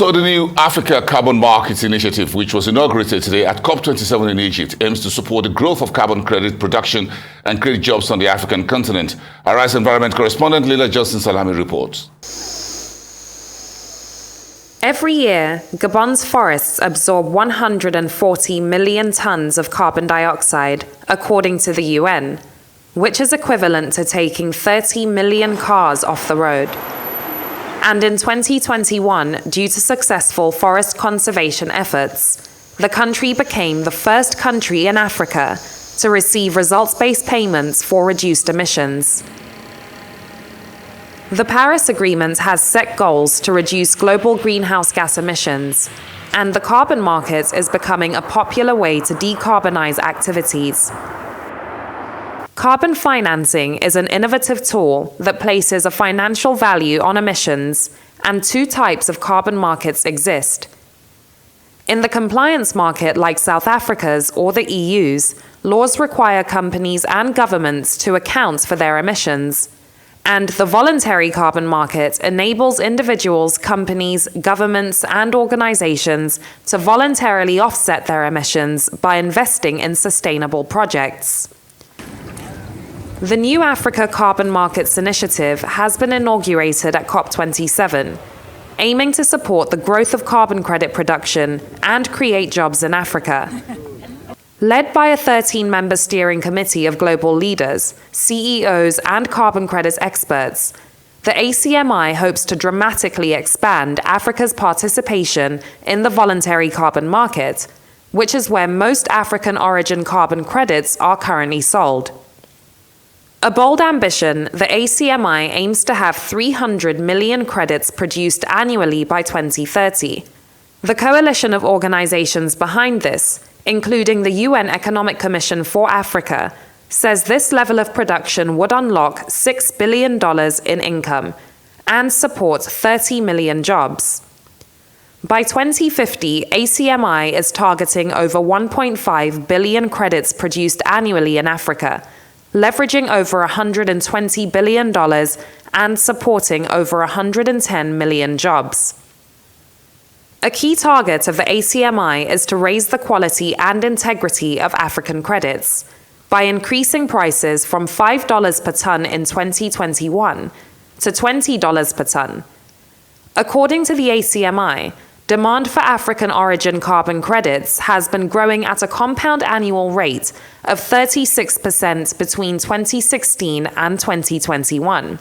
So the new Africa Carbon Markets Initiative, which was inaugurated today at COP27 in Egypt, aims to support the growth of carbon credit production and create jobs on the African continent. Our Rice Environment correspondent Laila Johnson-Salami reports. Every year, Gabon's forests absorb 140 million tons of carbon dioxide, according to the UN, which is equivalent to taking 30 million cars off the road. And in 2021, due to successful forest conservation efforts, the country became the first country in Africa to receive results-based payments for reduced emissions. The Paris Agreement has set goals to reduce global greenhouse gas emissions, and the carbon market is becoming a popular way to decarbonize activities. Carbon financing is an innovative tool that places a financial value on emissions, and two types of carbon markets exist. In the compliance market like South Africa's or the EU's, laws require companies and governments to account for their emissions. And the voluntary carbon market enables individuals, companies, governments, and organizations to voluntarily offset their emissions by investing in sustainable projects. The new Africa Carbon Markets Initiative has been inaugurated at COP27, aiming to support the growth of carbon credit production and create jobs in Africa. Led by a 13-member steering committee of global leaders, CEOs, and carbon credits experts, the ACMI hopes to dramatically expand Africa's participation in the voluntary carbon market, which is where most African origin carbon credits are currently sold. A bold ambition, the ACMI aims to have 300 million credits produced annually by 2030. The coalition of organizations behind this, including the UN Economic Commission for Africa, says this level of production would unlock $6 billion in income and support 30 million jobs. By 2050, ACMI is targeting over 1.5 billion credits produced annually in Africa, leveraging over $120 billion and supporting over 110 million jobs. A key target of the ACMI is to raise the quality and integrity of African credits by increasing prices from $5 per ton in 2021 to $20 per ton. According to the ACMI, demand for African origin carbon credits has been growing at a compound annual rate of 36% between 2016 and 2021.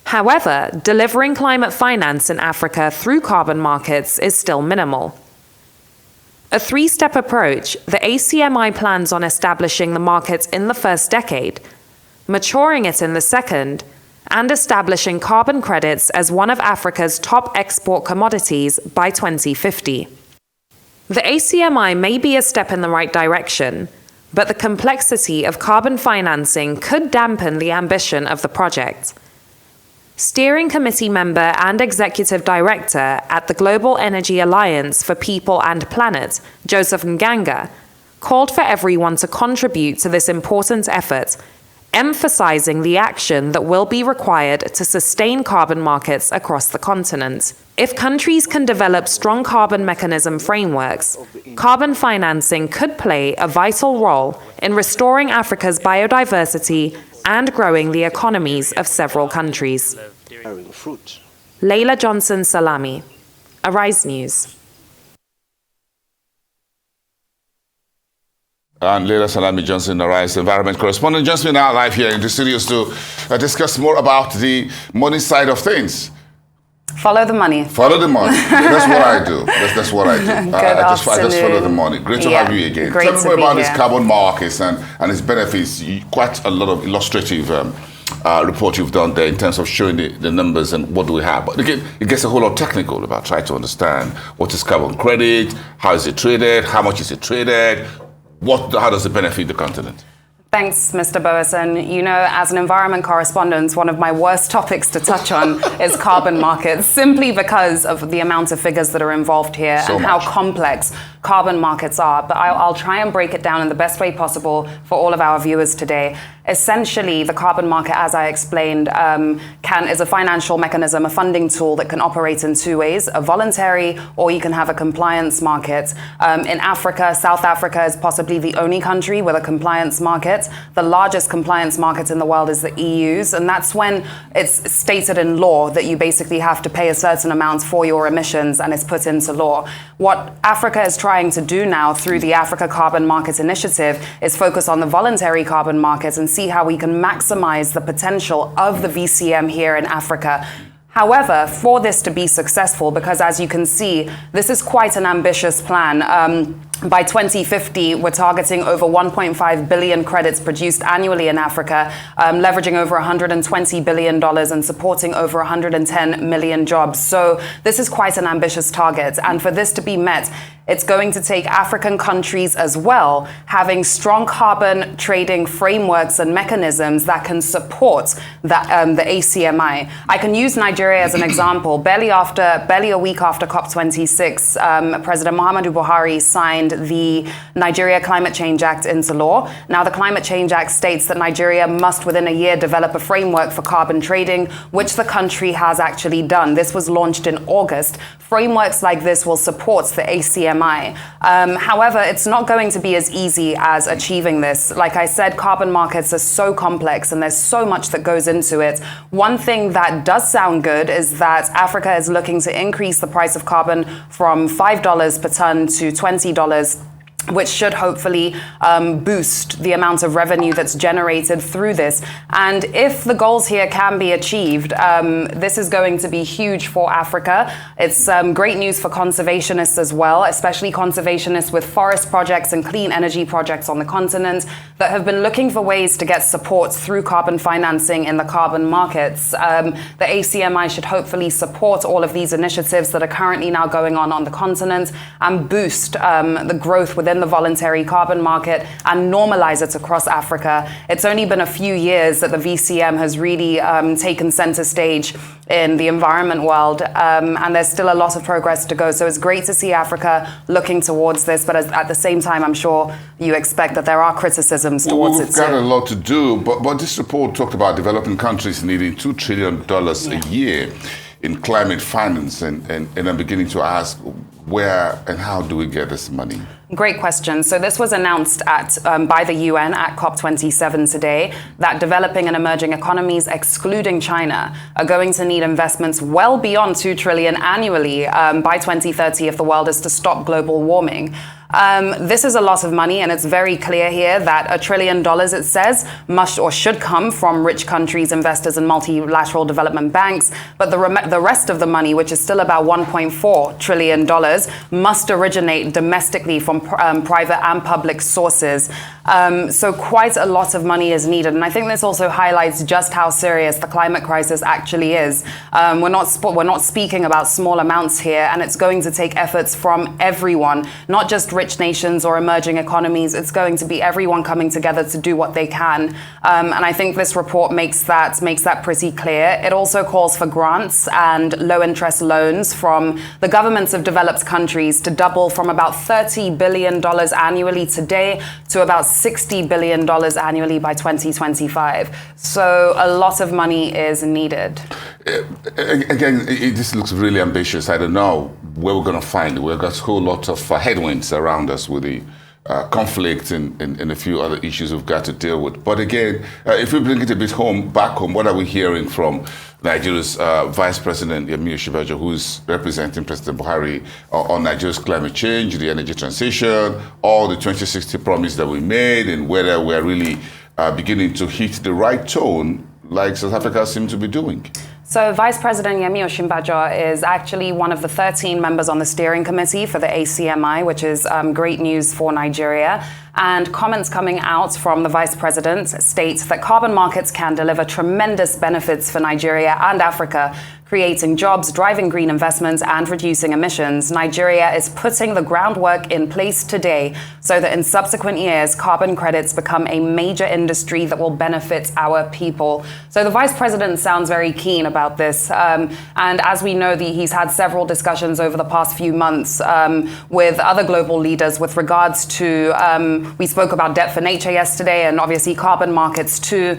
However, delivering climate finance in Africa through carbon markets is still minimal. A three-step approach, the ACMI plans on establishing the market in the first decade, maturing it in the second, and establishing carbon credits as one of Africa's top export commodities by 2050. The ACMI may be a step in the right direction, but the complexity of carbon financing could dampen the ambition of the project. Steering committee member and executive director at the Global Energy Alliance for People and Planet, Joseph Nganga, called for everyone to contribute to this important effort, emphasizing the action that will be required to sustain carbon markets across the continent. If countries can develop strong carbon mechanism frameworks, carbon financing could play a vital role in restoring Africa's biodiversity and growing the economies of several countries. Laila Johnson-Salami, Arise News. And Laila Salami Johnson, Rice Environment correspondent, joins me now live here in the studios to discuss more about the money side of things. Follow the money. Follow the money. That's what I do. That's what I do. I just follow the money. Great to have you again. Tell me more about these carbon markets and its benefits. Quite a lot of illustrative report you've done there in terms of showing the numbers and what do we have. But again, it gets a whole lot technical about trying to understand what is carbon credit, how is it traded, how much is it traded, how does it benefit the continent? Thanks, Mr. Boason. You know, as an environment correspondent, one of my worst topics to touch on is carbon markets, simply because of the amount of figures that are involved here and how complex carbon markets are, but I'll try and break it down in the best way possible for all of our viewers today. Essentially, the carbon market, as I explained, is a financial mechanism, a funding tool that can operate in two ways, a voluntary, or you can have a compliance market. In Africa, South Africa is possibly the only country with a compliance market. The largest compliance market in the world is the EU's, and that's when it's stated in law that you basically have to pay a certain amount for your emissions, and it's put into law. What Africa is trying to do now through the Africa Carbon Market Initiative is focus on the voluntary carbon market and see how we can maximize the potential of the VCM here in Africa. However, for this to be successful, because as you can see, this is quite an ambitious plan. By 2050, we're targeting over 1.5 billion credits produced annually in Africa, leveraging over $120 billion and supporting over 110 million jobs. So this is quite an ambitious target. And for this to be met, it's going to take African countries as well having strong carbon trading frameworks and mechanisms that can support the ACMI. I can use Nigeria as an example. Barely a week after COP26, President Muhammadu Buhari signed the Nigeria Climate Change Act into law. Now, the Climate Change Act states that Nigeria must within a year develop a framework for carbon trading, which the country has actually done. This was launched in August. Frameworks like this will support the ACMI. However, it's not going to be as easy as achieving this. Like I said, carbon markets are so complex and there's so much that goes into it. One thing that does sound good is that Africa is looking to increase the price of carbon from $5 per ton to $20, which should hopefully boost the amount of revenue that's generated through this. And if the goals here can be achieved, this is going to be huge for Africa. It's great news for conservationists as well, especially conservationists with forest projects and clean energy projects on the continent that have been looking for ways to get support through carbon financing in the carbon markets. The ACMI should hopefully support all of these initiatives that are currently now going on the continent and boost the growth within the voluntary carbon market and normalize it across Africa. It's only been a few years that the VCM has really taken center stage in the environment world, and there's still a lot of progress to go. So it's great to see Africa looking towards this, but at the same time, I'm sure you expect that there are criticisms towards it too. We've got a lot to do, but this report talked about developing countries needing $2 trillion a year in climate finance, and I'm beginning to ask, where and how do we get this money? Great question. So this was announced by the UN at COP27 today, that developing and emerging economies, excluding China, are going to need investments well beyond $2 trillion annually by 2030 if the world is to stop global warming. This is a lot of money, and it's very clear here that $1 trillion, it says, must or should come from rich countries, investors, and multilateral development banks. But the rest of the money, which is still about $1.4 trillion, must originate domestically from private and public sources. So quite a lot of money is needed. And I think this also highlights just how serious the climate crisis actually is. We're not speaking about small amounts here, and it's going to take efforts from everyone, not just rich nations or emerging economies. It's going to be everyone coming together to do what they can. And I think this report makes that pretty clear. It also calls for grants and low interest loans from the governments of developed countries to double from about $30 billion annually today to about $60 billion annually by 2025. So a lot of money is needed. Again, this looks really ambitious. I don't know where we're going to find it. We've got a whole lot of headwinds around us with the conflict and a few other issues we've got to deal with. But again, if we bring it a bit back home, what are we hearing from Nigeria's Vice President Yemi Osinbajo, who's representing President Buhari on Nigeria's climate change, the energy transition, all the 2060 promise that we made, and whether we're really beginning to hit the right tone like South Africa seems to be doing? So Vice President Yemi Osinbajo is actually one of the 13 members on the steering committee for the ACMI, which is great news for Nigeria. And comments coming out from the Vice President state that carbon markets can deliver tremendous benefits for Nigeria and Africa, creating jobs, driving green investments, and reducing emissions, Nigeria is putting the groundwork in place today so that in subsequent years, carbon credits become a major industry that will benefit our people. So the Vice President sounds very keen about this. And as we know, he's had several discussions over the past few months with other global leaders with regards to, we spoke about debt for nature yesterday and obviously carbon markets too.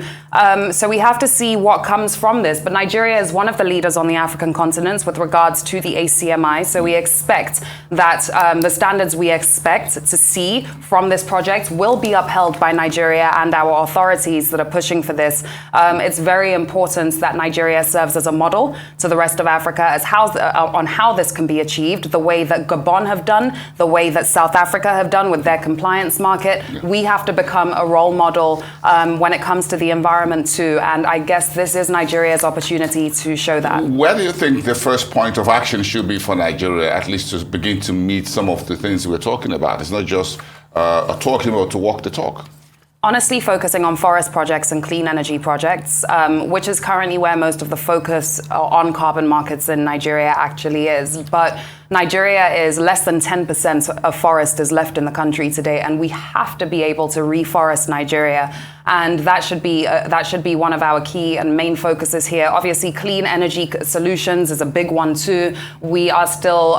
So we have to see what comes from this. But Nigeria is one of the leaders on the African continent with regards to the ACMI. So we expect that the standards we expect to see from this project will be upheld by Nigeria and our authorities that are pushing for this. It's very important that Nigeria serves as a model to the rest of Africa as on how this can be achieved, the way that Gabon have done, the way that South Africa have done with their compliance market. We have to become a role model when it comes to the environment too. And I guess this is Nigeria's opportunity to show that. Where do you think the first point of action should be for Nigeria, at least to begin to meet some of the things we're talking about? It's not just talking about to walk the talk. Honestly, focusing on forest projects and clean energy projects, which is currently where most of the focus on carbon markets in Nigeria actually is. But Nigeria is less than 10% of forest is left in the country today, and we have to be able to reforest Nigeria. And that should be one of our key and main focuses here. Obviously, clean energy solutions is a big one too. We are still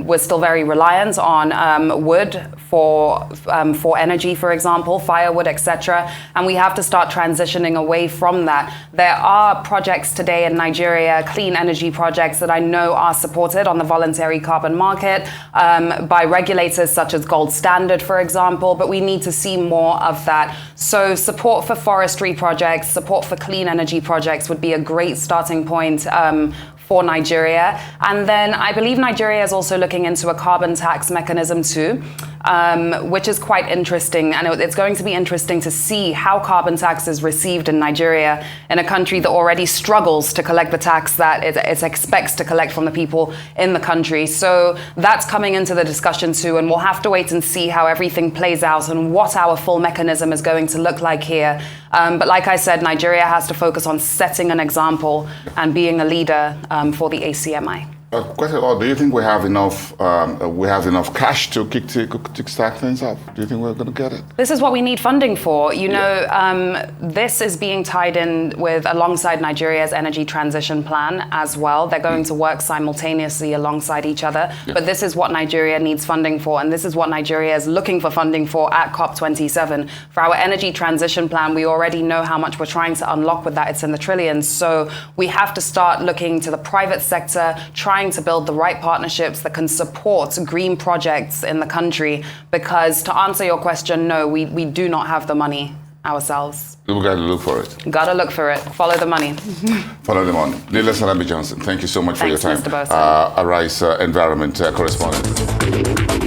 we're still very reliant on wood for energy, for example, firewood, etc. And we have to start transitioning away from that. There are projects today in Nigeria, clean energy projects that I know are supported on the voluntary carbon market by regulators such as Gold Standard, for example. But we need to see more of that. So support for forestry projects, support for clean energy projects would be a great starting point for Nigeria. And then I believe Nigeria is also looking into a carbon tax mechanism too, which is quite interesting. And it's going to be interesting to see how carbon tax is received in Nigeria, in a country that already struggles to collect the tax that it expects to collect from the people in the country. So that's coming into the discussion too, and we'll have to wait and see how everything plays out and what our full mechanism is going to look like here. But like I said, Nigeria has to focus on setting an example and being a leader for the ACMI. Do you think we have enough cash to kickstart things up? Do you think we're going to get it? This is what we need funding for. You know, this is being tied in with alongside Nigeria's energy transition plan as well. They're going to work simultaneously alongside each other. Yeah. But this is what Nigeria needs funding for, and this is what Nigeria is looking for funding for at COP27. For our energy transition plan, we already know how much we're trying to unlock with that. It's in the trillions. So we have to start looking to the private sector, trying to build the right partnerships that can support green projects in the country, because to answer your question, no, we do not have the money ourselves. We've got to look for it. Got to look for it. Follow the money. Follow the money. Laila Salami Johnson, thank you so much for your time. Mr. Bosa. Arise Environment Correspondent.